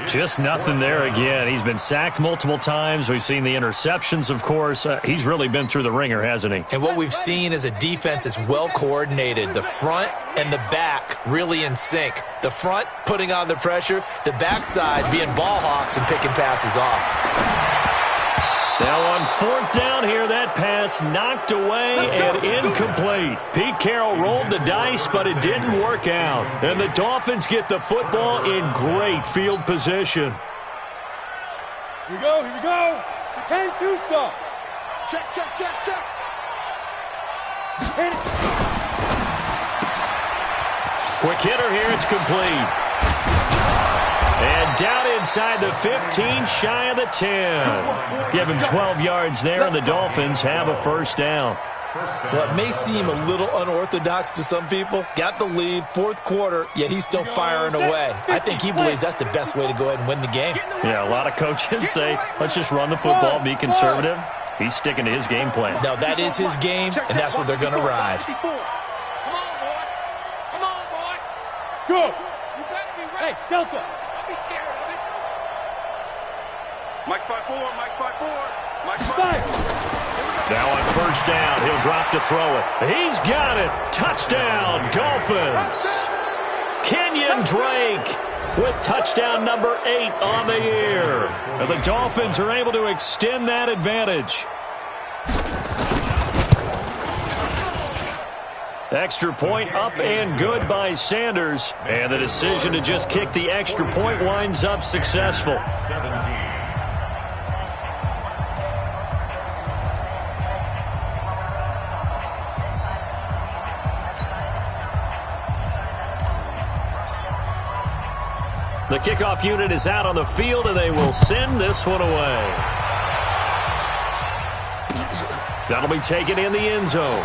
[SPEAKER 2] Just nothing there again. He's been sacked multiple times. We've seen the interceptions, of course. He's really been through the ringer, hasn't he?
[SPEAKER 5] And what we've seen is a defense that's well coordinated. The front and the back really in sync. The front putting on the pressure. The backside being ball hawks and picking passes off.
[SPEAKER 2] Now on 4th down here, that pass knocked away and incomplete. Pete Carroll rolled the dice, but it didn't work out. And the Dolphins get the football in great field position.
[SPEAKER 4] Here we go. 10-2 stop.
[SPEAKER 3] Check.
[SPEAKER 4] Hit it.
[SPEAKER 2] Quick hitter here, it's complete. And down inside the 15, shy of the 10. Give him 12 yards there, and the Dolphins have a 1st down.
[SPEAKER 5] Well, it may seem a little unorthodox to some people. Got the lead, 4th quarter, yet he's still firing away. I think he believes that's the best way to go ahead and win the game.
[SPEAKER 2] Yeah, a lot of coaches say, let's just run the football, be conservative. He's sticking to his game plan.
[SPEAKER 5] No, that is his game, and that's what they're going to ride.
[SPEAKER 3] Come on, boy.
[SPEAKER 4] Go.
[SPEAKER 3] You better be ready.
[SPEAKER 4] Hey, Delta.
[SPEAKER 3] Don't be scared of it. Mike's 5-4. Mike's 5-4.
[SPEAKER 2] Now on 1st down, he'll drop to throw it. He's got it. Touchdown, Dolphins. Kenyon Drake with touchdown number 8 on the year. And the Dolphins are able to extend that advantage. Extra point up and good by Sanders. And the decision to just kick the extra point winds up successful.
[SPEAKER 6] 17.
[SPEAKER 2] The kickoff unit is out on the field, and they will send this one away. That'll be taken in the end zone.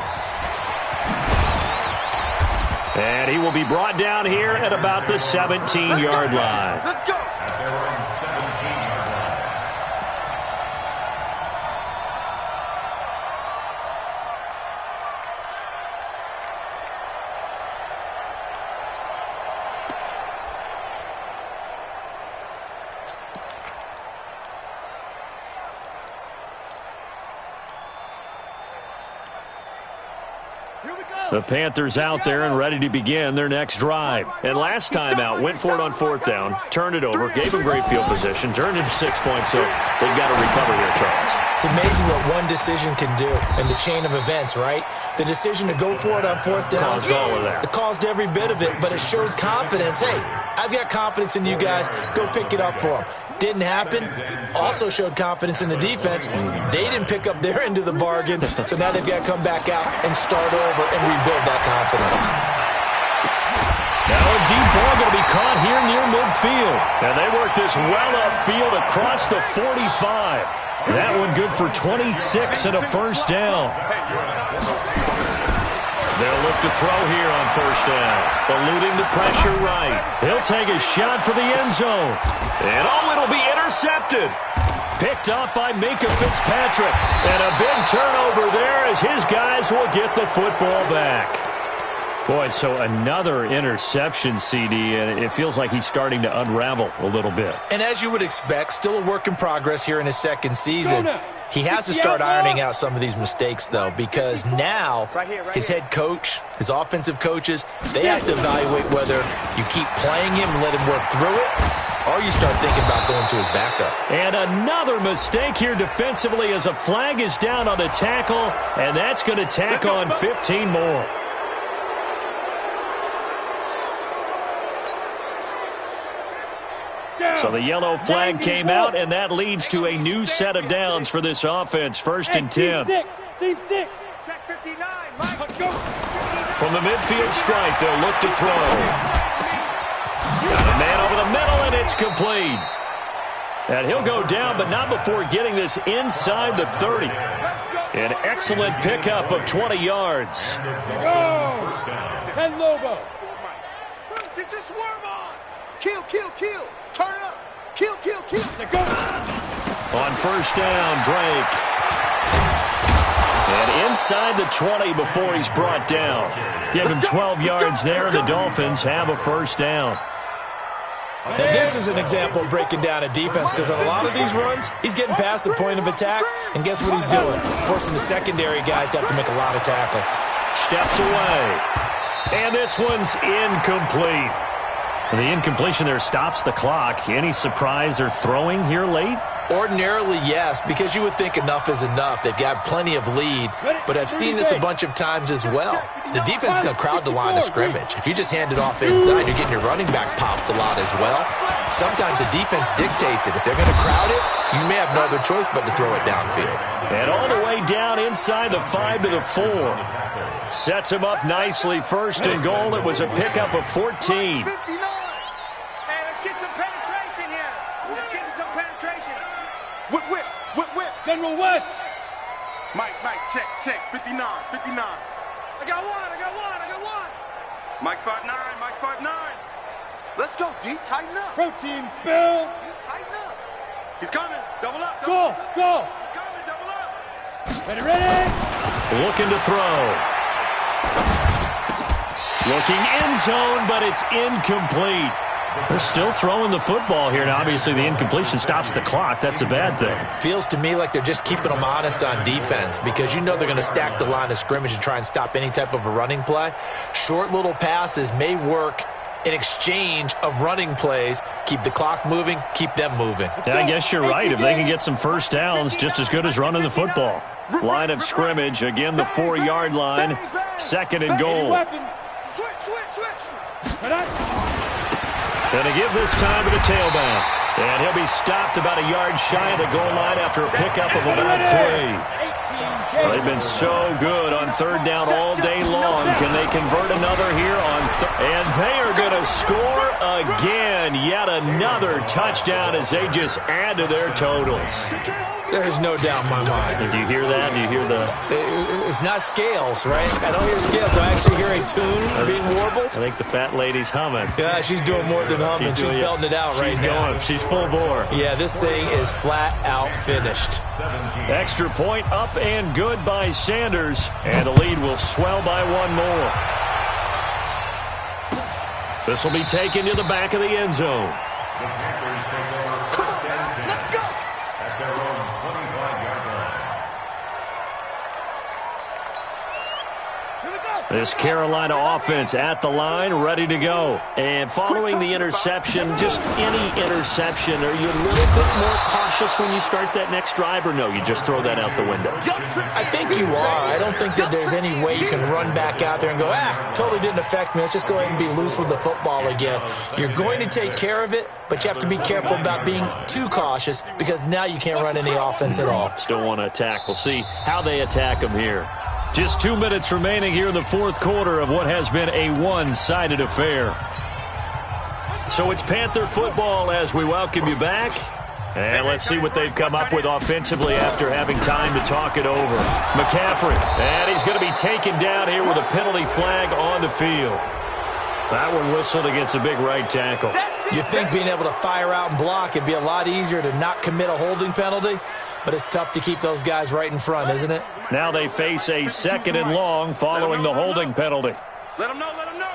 [SPEAKER 2] And he will be brought down here at about the 17-yard line.
[SPEAKER 3] Let's go.
[SPEAKER 6] At their own 17-yard line.
[SPEAKER 2] The Panthers out there and ready to begin their next drive. And last time out, went for it on 4th down, turned it over, gave them great field position, turned it to 6 points, so they've got to recover here, Charles.
[SPEAKER 5] It's amazing what one decision can do in the chain of events, right? The decision to go for it on 4th down.
[SPEAKER 2] Caused all of that.
[SPEAKER 5] It caused every bit of it, but it showed confidence. Hey, I've got confidence in you guys. Go pick it up for them. Didn't happen. Also showed confidence in the defense. They didn't pick up their end of the bargain, so now they've got to come back out and start over and rebuild that confidence.
[SPEAKER 2] Now a deep ball going to be caught here near midfield. And they work this well upfield across the 45. That one good for 26 and a first down. They'll look to throw here on 1st down. Eluding the pressure right. He'll take a shot for the end zone. And it'll be intercepted. Picked up by Minka Fitzpatrick. And a big turnover there as his guys will get the football back. Boy, so another interception, CD, and it feels like he's starting to unravel a little bit.
[SPEAKER 5] And as you would expect, still a work in progress here in his 2nd season. He has to start ironing out some of these mistakes, though, because now his head coach, his offensive coaches, they have to evaluate whether you keep playing him and let him work through it, or you start thinking about going to his backup.
[SPEAKER 2] And another mistake here defensively as a flag is down on the tackle, and that's going to tack on 15 more. So the yellow flag came out, and that leads to a new set of downs for this offense. 1st and 10.
[SPEAKER 3] Team 6. Check 59. Mike, go.
[SPEAKER 2] From the midfield stripe, they'll look to throw. Got a man over the middle, and it's complete. And he'll go down, but not before getting this inside the 30. An excellent pickup of 20 yards.
[SPEAKER 4] Go! 10 Lobo.
[SPEAKER 3] Get your swarm on. Kill, kill, kill. Turn it up. Kill, kill, kill.
[SPEAKER 4] Go.
[SPEAKER 2] On 1st down, Drake. And inside the 20 before he's brought down. Give him 12 yards there, and the Dolphins have a 1st down.
[SPEAKER 5] Now, this is an example of breaking down a defense, because on a lot of these runs, he's getting past the point of attack, and guess what he's doing? Forcing the secondary guys to have to make a lot of tackles.
[SPEAKER 2] Steps away. And this one's incomplete. The incompletion there stops the clock. Any surprise they're throwing here late?
[SPEAKER 5] Ordinarily, yes, because you would think enough is enough. They've got plenty of lead, but I've seen this a bunch of times as well. The defense is going to crowd the line of scrimmage. If you just hand it off inside, you're getting your running back popped a lot as well. Sometimes the defense dictates it. If they're going to crowd it, you may have no other choice but to throw it downfield.
[SPEAKER 2] And all the way down inside the 5 to the 4. Sets him up nicely. 1st and goal. It was a pickup of 14.
[SPEAKER 4] General West.
[SPEAKER 3] Mike, check, 59. I got one. Mike's 5'9", Mike's 5'9". Let's go, D, tighten up.
[SPEAKER 4] Protein spill.
[SPEAKER 3] Tighten up. He's coming, double up.
[SPEAKER 4] Go.
[SPEAKER 3] He's coming, double up.
[SPEAKER 4] Ready.
[SPEAKER 2] Looking to throw. Looking end zone, but it's incomplete. They're still throwing the football here, and obviously the incompletion stops the clock. That's a bad thing.
[SPEAKER 5] Feels to me like they're just keeping them honest on defense, because you know they're going to stack the line of scrimmage and try and stop any type of a running play. Short little passes may work in exchange of running plays. Keep the clock moving, keep them moving.
[SPEAKER 2] Yeah, I guess you're right. If they can get some 1st downs, just as good as running the football. Line of scrimmage, again the 4-yard line. 2nd and goal. Going to give this time to the tailback. And he'll be stopped about a yard shy of the goal line after a pickup of about 3. Well, they've been so good on 3rd down all day long. Can they convert another here on and they are going to score again. Yet another touchdown as they just add to their totals.
[SPEAKER 5] There's no doubt in my mind.
[SPEAKER 2] Do you hear that? Do you hear the...
[SPEAKER 5] It's not scales, right? I don't hear scales. Do I actually hear a tune being warbled?
[SPEAKER 2] I think the fat lady's humming.
[SPEAKER 5] Yeah, she's doing more than humming. She's belting it out right now.
[SPEAKER 2] She's full bore. Yeah,
[SPEAKER 5] this thing is flat out finished.
[SPEAKER 2] Extra point up and good by Sanders. And the lead will swell by 1 more. This will be taken to the back of the end zone.
[SPEAKER 6] The Panthers take over 1st and 10 at their own 25-yard line.
[SPEAKER 3] Here we go.
[SPEAKER 2] This Carolina offense at the line, ready to go. And following the interception, just any interception, are you a little bit more cautious when you start that next drive, or no, you just throw that out the window?
[SPEAKER 5] I think you are. I don't think that there's any way you can run back out there and go, totally didn't affect me. Let's just go ahead and be loose with the football again. You're going to take care of it, but you have to be careful about being too cautious because now you can't run any offense at all.
[SPEAKER 2] Still want to attack. We'll see how they attack them here. Just 2 minutes remaining here in the fourth quarter of what has been a one-sided affair. So it's Panther football as we welcome you back. And let's see what they've come up with offensively after having time to talk it over. McCaffrey, and he's going to be taken down here with a penalty flag on the field. That one whistled against a big right tackle.
[SPEAKER 5] You'd think being able to fire out and block it'd be a lot easier to not commit a holding penalty, but it's tough to keep those guys right in front, isn't it?
[SPEAKER 2] Now they face a 2nd and long following the holding penalty.
[SPEAKER 3] Let them know, let them know.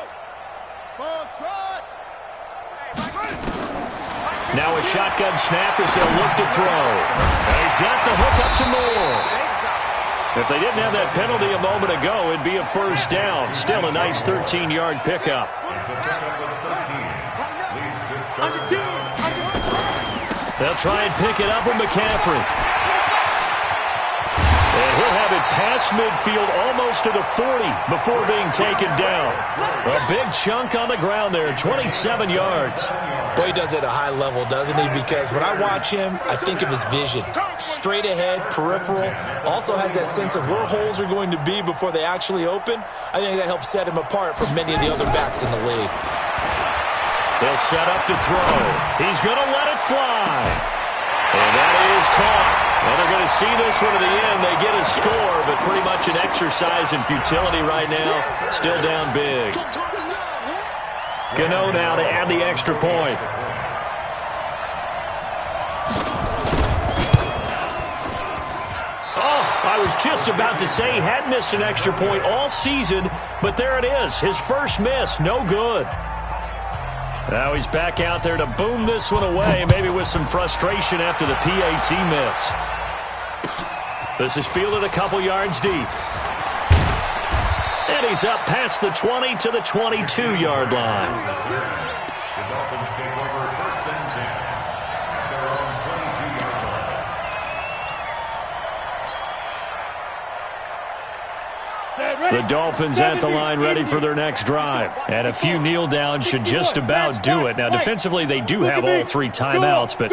[SPEAKER 2] Now a shotgun snap as they'll look to throw. And he's got the hook up to Moore. If they didn't have that penalty a moment ago, it'd be a first down. Still a nice 13-yard pickup. They'll try and pick it up with McCaffrey. And he'll have it past midfield almost to the 40 before being taken down. A big chunk on the ground there, 27 yards.
[SPEAKER 5] Boy, he does it at a high level, doesn't he? Because when I watch him, I think of his vision. Straight ahead, peripheral. Also has that sense of where holes are going to be before they actually open. I think that helps set him apart from many of the other backs in the league.
[SPEAKER 2] They'll set up to throw. He's going to let it fly. And that is caught. And they're going to see this one to the end. They get a score, but pretty much an exercise in futility right now. Still down big. Gano now to add the extra point. I was just about to say he had missed an extra point all season, but there it is. His first miss, no good. Now he's back out there to boom this one away, maybe with some frustration after the PAT miss. This is fielded a couple yards deep. And he's up past the 20 to the 22-yard line.
[SPEAKER 6] The Dolphins take over 1st and 10 at their own 22-yard line.
[SPEAKER 2] The Dolphins at the line ready for their next drive. And a few kneel downs should just about do it. Now, defensively, they do have all 3 timeouts, but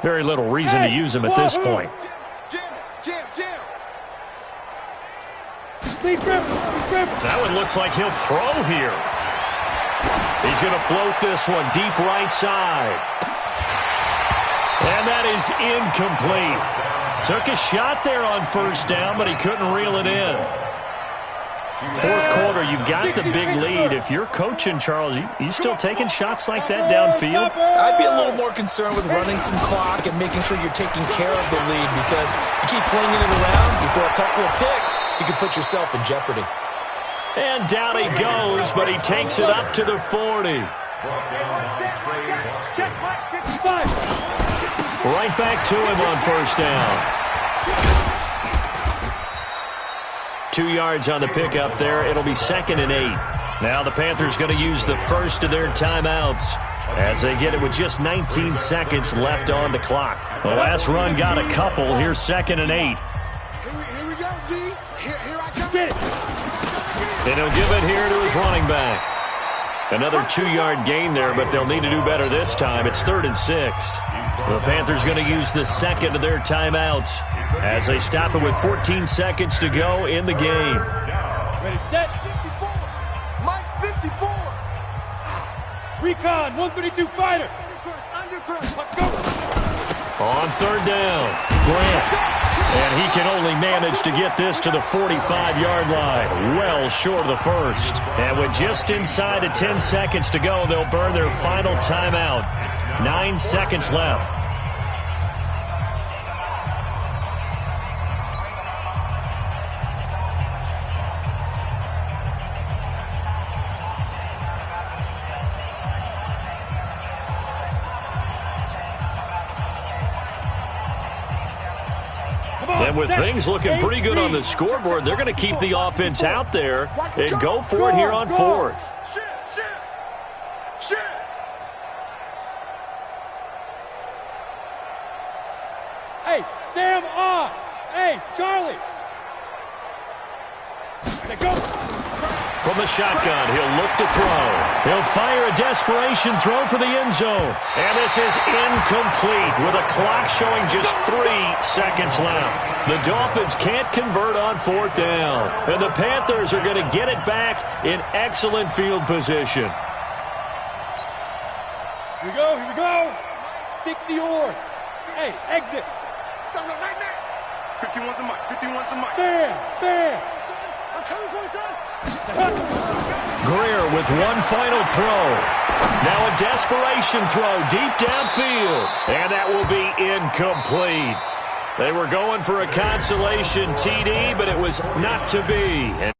[SPEAKER 2] very little reason to use them at this point. That one looks like he'll throw here. He's going to float this one deep right side. And that is incomplete. Took a shot there on 1st down, but he couldn't reel it in. 4th quarter, you've got the big lead. If you're coaching, Charles, you still taking shots like that downfield?
[SPEAKER 5] I'd be a little more concerned with running some clock and making sure you're taking care of the lead, because you keep flinging it around, you throw a couple of picks, you can put yourself in jeopardy.
[SPEAKER 2] And down he goes, but he takes it up to the 40. Right back to him on 1st down. 2 yards on the pickup there. It'll be 2nd and 8. Now the Panthers going to use the first of their timeouts as they get it with just 19 seconds left on the clock. The last run got a couple. Here's 2nd and 8.
[SPEAKER 3] Here we go, D. Here I come. Get it.
[SPEAKER 2] And he'll give it here to his running back. Another 2-yard gain there, but they'll need to do better this time. It's 3rd and 6. The Panthers going to use the second of their timeouts as they stop it with 14 seconds to go in the game.
[SPEAKER 4] Ready, set.
[SPEAKER 3] 54. Mike 54.
[SPEAKER 4] Recon, 132 fighter. Go.
[SPEAKER 2] On 3rd down, Grant. And he can only manage to get this to the 45-yard line, well short of the first. And with just inside of 10 seconds to go, they'll burn their final timeout. 9 seconds left. And with things looking pretty good on the scoreboard, they're going to keep the offense out there and go for it here on fourth.
[SPEAKER 4] Hey, Sam off. Hey, Charlie. Go.
[SPEAKER 2] From the shotgun, he'll look to throw. He'll fire a desperation throw for the end zone. And this is incomplete with a clock showing just 3 seconds left. The Dolphins can't convert on fourth down. And the Panthers are going to get it back in excellent field position.
[SPEAKER 4] Here we go, here we go. 60 or. Hey, exit.
[SPEAKER 3] 51's the mic, 51's the mic.
[SPEAKER 4] Bam, bam.
[SPEAKER 3] I'm coming for you, son.
[SPEAKER 2] Greer with one final throw. Now a desperation throw deep downfield. And that will be incomplete. They were going for a consolation TD, but it was not to be.